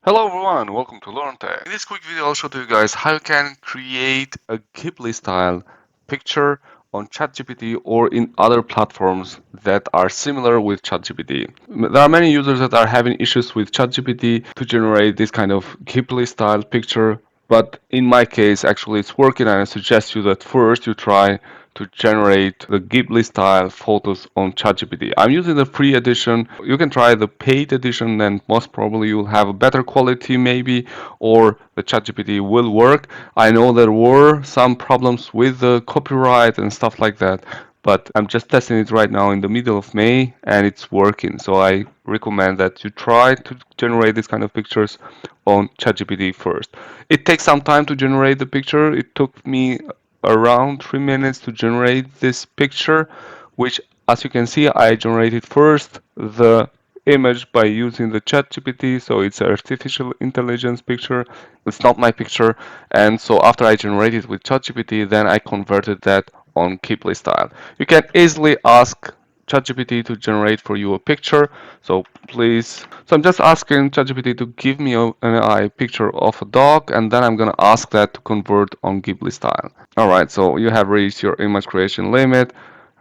Hello everyone, welcome to Learn Tech. In this quick video, I'll show to you guys how you can create a Ghibli style picture on ChatGPT or in other platforms that are similar with ChatGPT. There are many users that are having issues with ChatGPT to generate this kind of Ghibli style picture, but in my case, actually it's working, and I suggest you that first you try to generate the Ghibli style photos on ChatGPT. I'm using the free edition. You can try the paid edition, then most probably you'll have a better quality maybe, or the ChatGPT will work. I know there were some problems with the copyright and stuff like that, but I'm just testing it right now in the middle of May and it's working. So I recommend that you try to generate this kind of pictures on ChatGPT first. It takes some time to generate the picture. It took me around 3 minutes to generate this picture, which, as you can see, I generated first the image by using the ChatGPT, so it's an artificial intelligence picture. It's not my picture, and so after I generated with ChatGPT, then I converted that on Ghibli style. You can easily ask ChatGPT to generate for you a picture. So please, so I'm just asking ChatGPT to give me a picture of a dog, and then I'm gonna ask that to convert on Ghibli style. All right, so you have reached your image creation limit.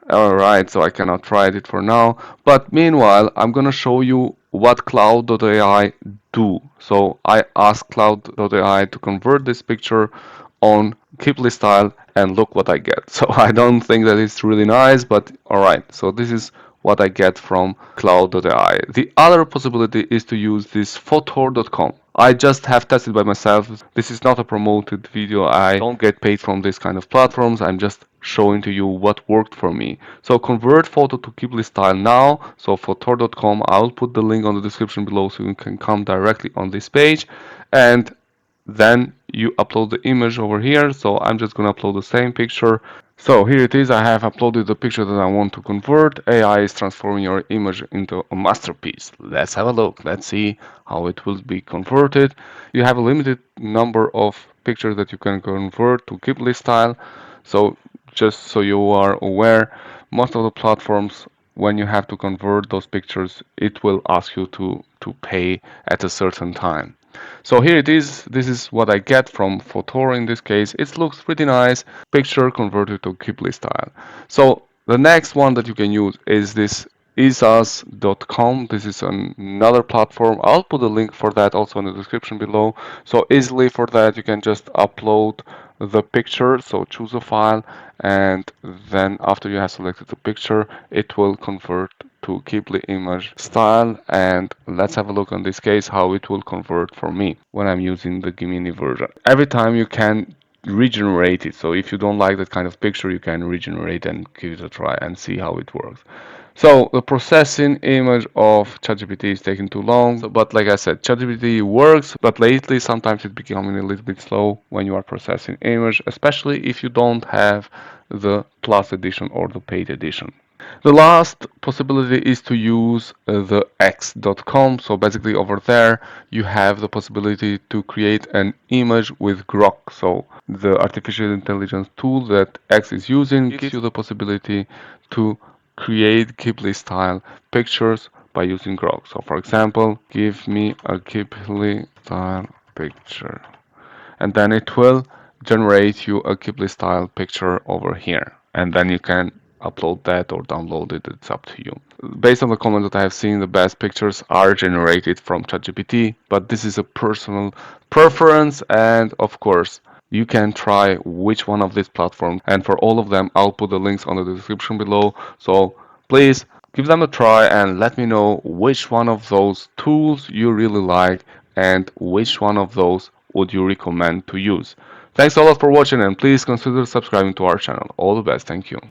All right, so I cannot try it for now. But meanwhile, I'm gonna show you what Cloud.ai do. So I asked Cloud.ai to convert this picture on Ghibli style, and look what I get. So I don't think that it's really nice, but all right. So this is what I get from Cloud.ai. The other possibility is to use this Photor.com. I just have tested by myself. This is not a promoted video. I don't get paid from this kind of platforms. I'm just showing to you what worked for me. So convert photo to Ghibli style now. So Photor.com, I'll put the link on the description below so you can come directly on this page. And then you upload the image over here. So I'm just gonna upload the same picture. So here it is. I have uploaded the picture that I want to convert. AI is transforming your image into a masterpiece. Let's have a look. Let's see how it will be converted. You have a limited number of pictures that you can convert to Ghibli style. So just so you are aware, most of the platforms, when you have to convert those pictures, it will ask you to pay at a certain time. So here it is. This is what I get from Photor in this case. It looks pretty nice. Picture converted to Ghibli style. So the next one that you can use is this isas.com. This is another platform. I'll put a link for that also in the description below. So easily for that you can just upload the picture. So choose a file, and then after you have selected the picture, it will convert to Ghibli image style. And let's have a look in this case how it will convert for me when I'm using the Gemini version. Every time you can regenerate it. So if you don't like that kind of picture, you can regenerate and give it a try and see how it works. So the processing image of ChatGPT is taking too long, but like I said, ChatGPT works, but lately sometimes it's becoming a little bit slow when you are processing image, especially if you don't have the Plus edition or the paid edition. The last possibility is to use the x.com. So basically over there you have the possibility to create an image with Grok. So the artificial intelligence tool that X is using gives you the possibility to create Ghibli style pictures by using Grok. So for example, give me a Ghibli style picture, and then it will generate you a Ghibli style picture over here, and then you can upload that or download it. It's up to you. Based on the comments that I have seen, the best pictures are generated from ChatGPT, but this is a personal preference, and of course you can try which one of these platforms, and for all of them I'll put the links on the description below. So please give them a try and let me know which one of those tools you really like and which one of those would you recommend to use. Thanks a lot for watching, and please consider subscribing to our channel. All the best. Thank you.